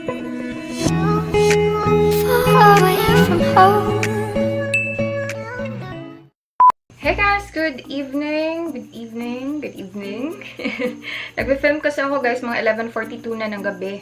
Hey guys! Good evening! Good evening! Good evening! Nagbe-film kasi ako guys, mga 11:42 na ng gabi.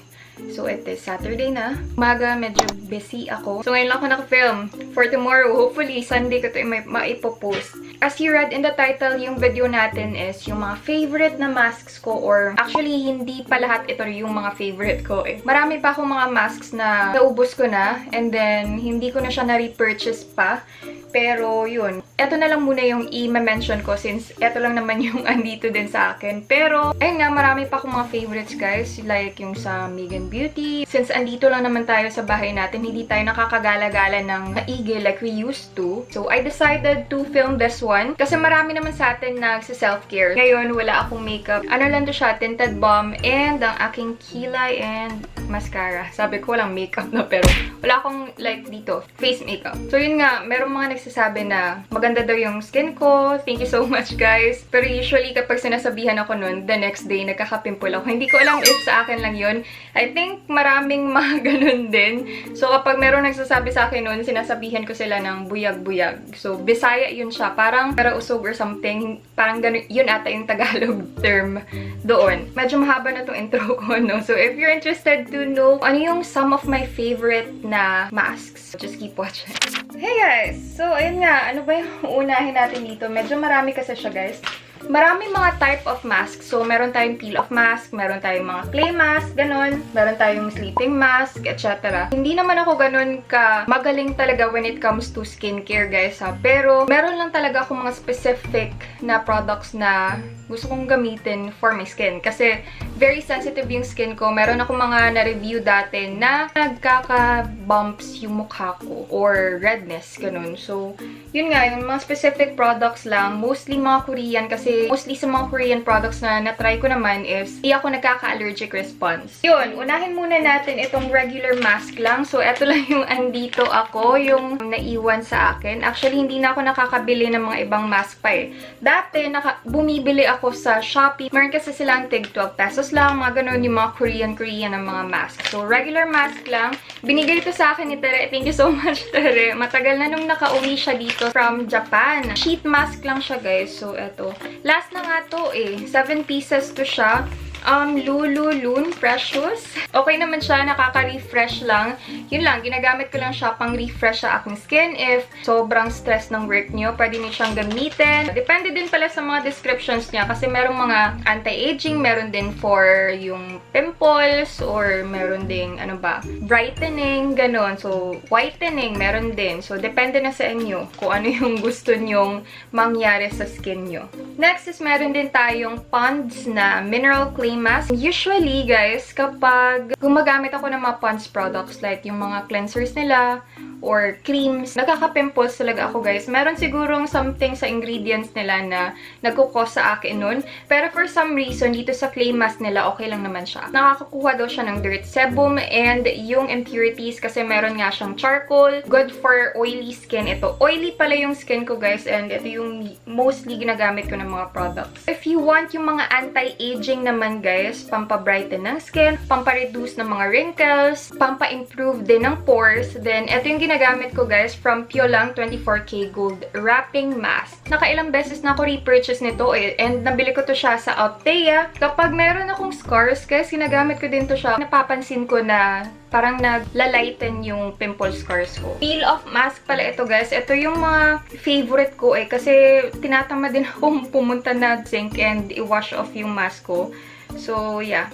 So, it is Saturday na. Umaga, medyo busy ako. So, ngayon lang ako naka-film. For tomorrow, hopefully, Sunday ko ito maipopost. As you read in the title, yung video natin is yung mga favorite na masks ko, or actually, hindi pa lahat ito yung mga favorite ko eh. Marami pa akong mga masks na naubos ko na, and then, hindi ko na siya na-repurchase pa. Pero, yun. Ito na lang muna yung i-mention ko since ito lang naman yung andito din sa akin. Pero, ayun nga, marami pa akong mga favorites, guys. Like, yung sa Megan Beauty. Since andito lang naman tayo sa bahay natin, hindi tayo nakakagala-gala ng maigi like we used to. So, I decided to film this one. Kasi marami naman sa atin nagsa-self-care. Ngayon, wala akong makeup. Ano lang to siya, tinted balm and ang aking kilay and mascara. Sabi ko, walang makeup na, pero wala akong, like, dito, face makeup. So, yun nga, merong mga nagsasabi na maganda daw yung skin ko. Thank you so much, guys. Pero usually, kapag sinasabihan ako nun, the next day, nagkakapimple ako. Hindi ko alam if sa akin lang yun. I think maraming mga ganun din. So, kapag merong nagsasabi sa akin nun, sinasabihan ko sila ng buyag-buyag. So, Bisaya yun siya. Parang usog or something. Parang ganun, yun ata yung Tagalog term doon. Medyo mahaba na tong intro ko, no? So, if you're interested to know ano yung some of my favorite na masks, just keep watching. Hey guys! So, ayun nga. Ano ba yung unahin natin dito? Medyo marami kasi siya, guys. Maraming mga type of mask. So, meron tayong peel-off mask, meron tayong mga clay mask, ganon. Meron tayong sleeping mask, etc. Hindi naman ako ganon ka magaling talaga when it comes to skincare, guys, ha. Pero, meron lang talaga ako mga specific na products na gusto kong gamitin for my skin. Kasi, very sensitive yung skin ko. Meron ako mga na-review dati na nagkaka-bumps yung mukha ko or redness, ganun. So, yun nga, yung mga specific products lang, mostly mga Korean kasi mostly sa mga Korean products na na-try ko naman is hindi ako nagkaka-allergic response. Yun, unahin muna natin itong regular mask lang. So, eto lang yung andito ako, yung naiwan sa akin. Actually, hindi na ako nakakabili ng mga ibang mask pa eh. Dati, bumibili ako sa Shopee. Meron kasi silang tig 12 pesos lang, mga ganun yung mga Korean ng mga mask. So, regular mask lang. Binigay ito sa akin ni Tere. Thank you so much, Tere. Matagal na nung nakauwi siya dito from Japan. Sheet mask lang siya, guys. So, eto. Last na nga to eh. 7 pieces to siya. Lululun Precious. Okay naman siya, nakaka-refresh lang. Yun lang, ginagamit ko lang siya pang refresh sa aking skin. If sobrang stress ng work nyo, pwede nyo siyang gamitin. Depende din pala sa mga descriptions niya kasi merong mga anti-aging, meron din for yung pimples, or meron ding, ano ba, brightening, ganon. So, whitening, meron din. So, depende na sa inyo kung ano yung gusto nyong mangyari sa skin nyo. Next is meron din tayong Pond's na mineral clay mask. Usually, guys, kapag gumagamit ako ng mga Pond's products, like yung mga cleansers nila, or creams, nagkaka-pimples talaga ako, guys. Meron sigurong something sa ingredients nila na nagkukos sa akin nun. Pero for some reason, dito sa clay mask nila, okay lang naman siya. Nakakakuha daw siya ng dirt sebum and yung impurities kasi meron nga siyang charcoal. Good for oily skin. Ito, oily pala yung skin ko, guys, and ito yung mostly ginagamit ko ng mga products. If you want yung mga anti-aging naman, guys, pampa-brighten ng skin, pampa-reduce ng mga wrinkles, pampa-improve din ng pores, then ito yung ginagamit ko, guys, from Piolang 24K Gold Wrapping Mask. Nakailang beses na ako repurchase nito eh, and nabili ko to siya sa ALTHEA. Kapag meron akong scars, guys, ginagamit ko din to siya. Napapansin ko na parang naglalighten yung pimple scars ko. Peel-off mask pala ito, guys. Ito yung mga favorite ko eh, kasi tinatamad din akong pumunta na sink and i-wash off yung mask ko. So, yeah.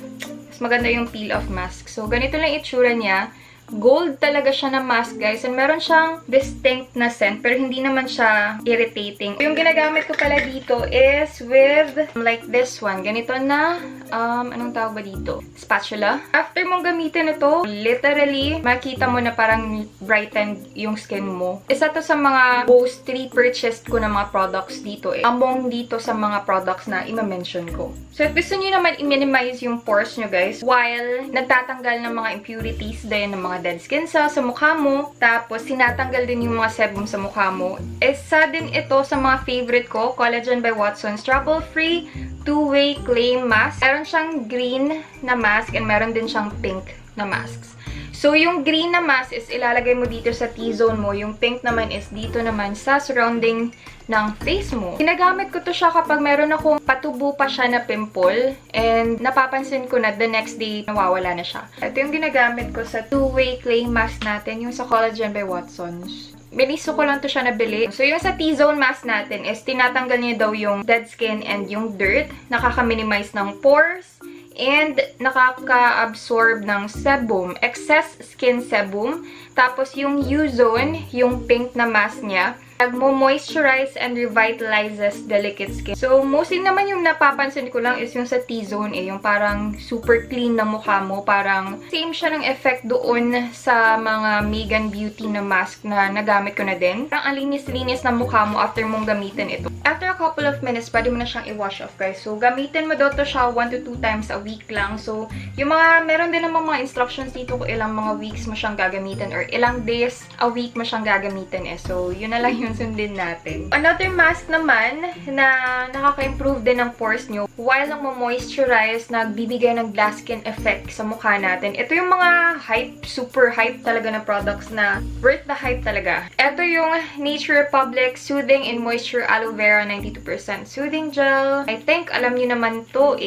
Mas maganda yung peel-off mask. So, ganito lang itsura niya. Gold talaga siya na mask, guys. And meron siyang distinct na scent, pero hindi naman siya irritating. Yung ginagamit ko pala dito is with, like this one. Ganito na, anong tawag ba dito? Spatula. After mong gamitin ito, literally, makita mo na parang brightened yung skin mo. Isa to sa mga most repurchased ko na mga products dito eh. Among dito sa mga products na ima-mention ko. So, if gusto nyo naman i-minimize yung pores nyo, guys, while nagtatanggal ng mga impurities din ng mga dead skin cells sa mukha mo, tapos sinatanggal din yung mga sebum sa mukha mo, isa din ito sa mga favorite ko, Collagen by Watson's Trouble-Free 2-Way Clay Mask. Meron siyang green na mask and meron din siyang pink na masks. So, yung green na mask is ilalagay mo dito sa T-zone mo. Yung pink naman is dito naman sa surrounding ng face mo. Ginagamit ko to siya kapag meron akong patubo pa siya na pimple. And napapansin ko na the next day, nawawala na siya. Ito yung ginagamit ko sa two-way clay mask natin, yung sa Collagen by Watsons. Biniso ko lang to siya nabili. So, yung sa T-zone mask natin is tinatanggal niya daw yung dead skin and yung dirt. Nakaka-minimize ng pores. And nakaka-absorb ng sebum, excess skin sebum. Tapos yung U-zone, yung pink na mask niya, nagmo-moisturize and revitalizes delicate skin. So, mostly naman yung napapansin ko lang is yung sa T-zone yung parang super clean na mukha mo. Parang same siya ng effect doon sa mga Megan Beauty na mask na nagamit ko na din. Parang ang linis-linis na mukha mo after mong gamitin ito. After a couple of minutes, pwede mo na siyang i-wash off, guys. So, gamitin mo daw to siya 1 to 2 times a week lang. So, yung meron din naman mga instructions dito kung ilang mga weeks mo siyang gagamitin or ilang days a week mo siyang gagamitin So, yun na lang yung sundin natin. Another mask naman na nakaka-improve din ng pores nyo while nagmo-moisturize, nagbibigay ng glass skin effect sa mukha natin. Ito yung mga super hype talaga na products na worth the hype talaga. Ito yung Nature Republic Soothing in Moisture Aloe Vera 92% Soothing Gel. I think alam niyo naman to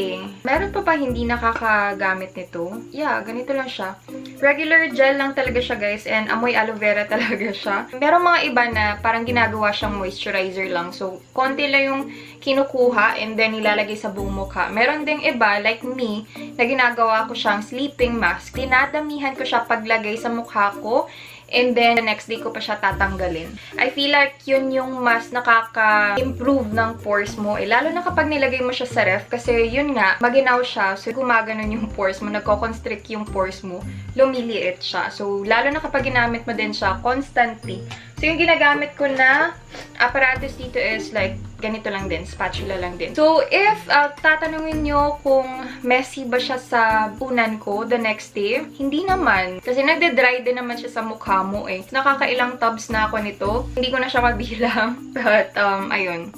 Meron pa ba hindi nakakagamit nito? Yeah, ganito lang siya. Regular gel lang talaga siya, guys, and amoy aloe vera talaga siya. Merong mga iba na parang ginagawa siyang moisturizer lang. So, konti lang yung kinukuha and then nilalagay sa buong mukha. Meron ding iba, like me, na ginagawa ko siyang sleeping mask. Dinadamihan ko siya paglagay sa mukha ko. And then, the next day ko pa siya tatanggalin. I feel like yun yung mas nakaka-improve ng pores mo. Lalo na kapag nilagay mo siya sa ref. Kasi yun nga, maginaw siya. So, gumaganon yung pores mo. Nagko-constrict yung pores mo. Lumiliit siya. So, lalo na kapag ginamit mo din siya constantly. So, yung ginagamit ko na apparatus dito is like, ganito lang din. Spatula lang din. So, if tatanungin nyo kung messy ba siya sa punan ko the next day, hindi naman. Kasi nagde-dry din naman siya sa mukha mo Nakakailang tubs na ako nito. Hindi ko na siya mabilang. But, ayun.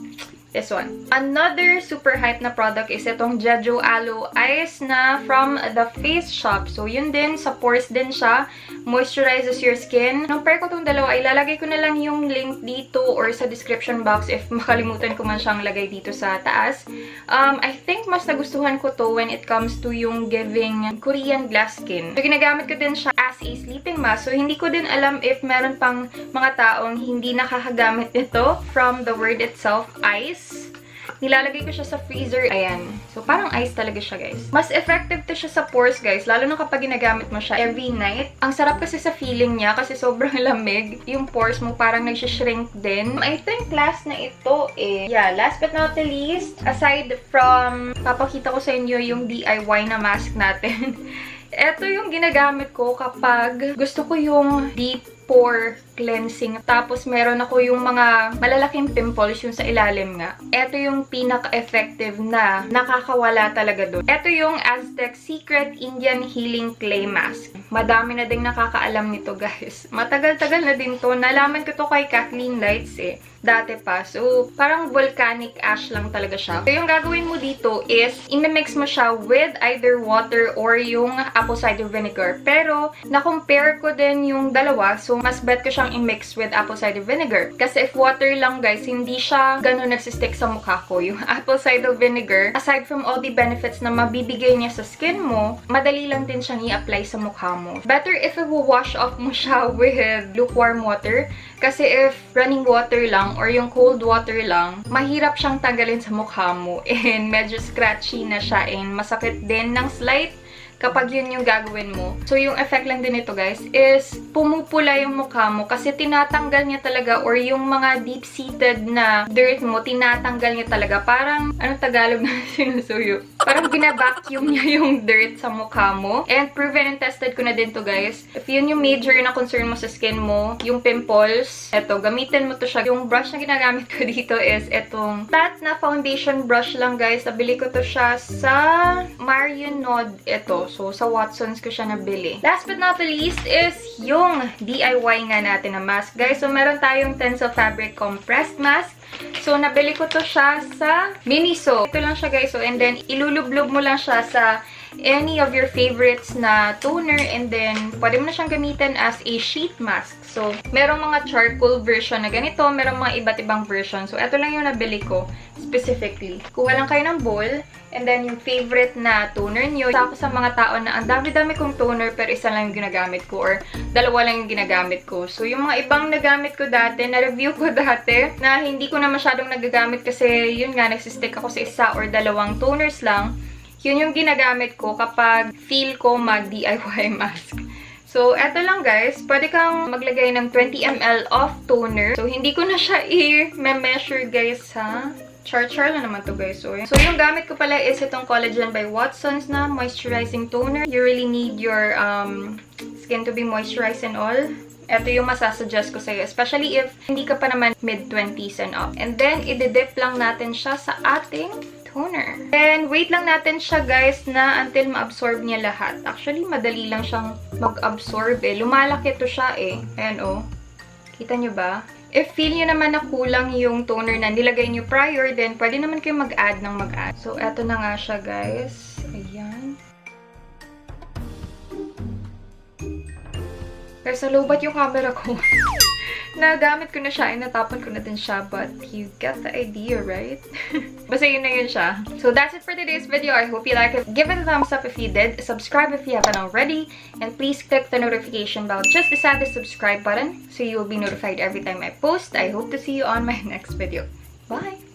This one. Another super hype na product is itong Jeju Aloe Ice na from the Face Shop. So, yun din. Sa pores din siya. Moisturizes your skin. Compare ko itong dalawa. Ilalagay ko na lang yung link dito or sa description box if makalimutan ko man siyang lagay dito sa taas. I think mas nagustuhan ko to when it comes to yung giving Korean glass skin. So, ginagamit ko din siya as a sleeping mask. So, hindi ko din alam if meron pang mga taong hindi nakakagamit nito from the word itself, ice. Nilalagay ko siya sa freezer. Ayan. So, parang ice talaga siya, guys. Mas effective to siya sa pores, guys. Lalo na kapag ginagamit mo siya every night. Ang sarap kasi sa feeling niya kasi sobrang lamig. Yung pores mo parang nagsishrink din. I think last na ito Yeah, last but not the least, aside from papakita ko sa inyo yung DIY na mask natin. Ito yung ginagamit ko kapag gusto ko yung deep pore cleansing. Tapos, meron ako yung mga malalaking pimples yung sa ilalim nga. Ito yung pinaka-effective na nakakawala talaga doon. Ito yung Aztec Secret Indian Healing Clay Mask. Madami na ding nakakaalam nito, guys. Matagal-tagal na din to. Nalaman ko to kay Kathleen Lights dati pa. So, parang volcanic ash lang talaga siya. So, yung gagawin mo dito is, in-mix mo siya with either water or yung apple cider vinegar. Pero, na-compare ko din yung dalawa. So, mas bet ko siyang i-mix with apple cider vinegar. Kasi if water lang, guys, hindi siya ganun nagsistick sa mukha ko. Yung apple cider vinegar, aside from all the benefits na mabibigay niya sa skin mo, madali lang din siyang i-apply sa mukha mo. Better if i-wash off mo siya with lukewarm water. Kasi if running water lang or yung cold water lang, mahirap siyang tanggalin sa mukha mo. And medyo scratchy na siya and masakit din ng slight kapag yun yung gagawin mo. So, yung effect lang din ito, guys, is pumupula yung mukha mo kasi tinatanggal niya talaga or yung mga deep-seated na dirt mo, tinatanggal niya talaga. Parang, anong Tagalog na sinusuyo? Parang gina-vacuum niya yung dirt sa mukha mo. And proven and tested ko na din to, guys. If yun yung major na concern mo sa skin mo, yung pimples, eto, gamitin mo to siya. Yung brush na ginagamit ko dito is etong flat na foundation brush lang, guys. Nabili ko to siya sa Marionode. Eto. So, sa Watsons ko siya nabili. Last but not the least is yung DIY nga natin na mask. Guys, so meron tayong Tencel Fabric Compressed Mask. So, nabili ko to siya sa Miniso. Ito lang siya, guys. So, and then, ilulublog mo lang siya sa any of your favorites na toner, and then pwede mo na siyang gamitin as a sheet mask. So, merong mga charcoal version na ganito, merong mga iba't ibang version. So, ito lang yung nabili ko specifically. Kuha lang kayo ng bowl, and then yung favorite na toner niyo. Isa ako sa mga tao na ang dami-dami kong toner pero isa lang yung ginagamit ko, or dalawa lang yung ginagamit ko. So, yung mga ibang nagamit ko dati, na-review ko dati, na hindi ko na masyadong nagagamit kasi yun nga, nagsistick ako sa isa or dalawang toners lang. Yun yung ginagamit ko kapag feel ko mag-DIY mask. So, eto lang guys. Pwede kang maglagay ng 20 ml of toner. So, hindi ko na siya i-measure guys ha. Char-char lang naman to guys. So, yung gamit ko pala is itong Collagen by Watsons na moisturizing toner. You really need your skin to be moisturized and all. Ito yung masasuggest ko sa'yo. Especially if hindi ka pa naman mid-20s and up. And then, i-dip lang natin siya sa ating toner. And wait lang natin siya guys na until ma-absorb niya lahat. Actually, madali lang siyang mag-absorb eh. Lumalaki to siya eh. Ayan oh. Kita nyo ba? If feel nyo naman na kulang yung toner na nilagay nyo prior, then pwede naman kayo mag-add ng mag-add. So, eto na nga siya guys. Ayan. Guys, nalobat yung camera ko. Nagamit ko na siya, natapon ko na din siya, but you get the idea, right? Basta yun na yun siya. So that's it for today's video. I hope you like it. Give it a thumbs up if you did. Subscribe if you haven't already. And please click the notification bell just beside the subscribe button so you will be notified every time I post. I hope to see you on my next video. Bye!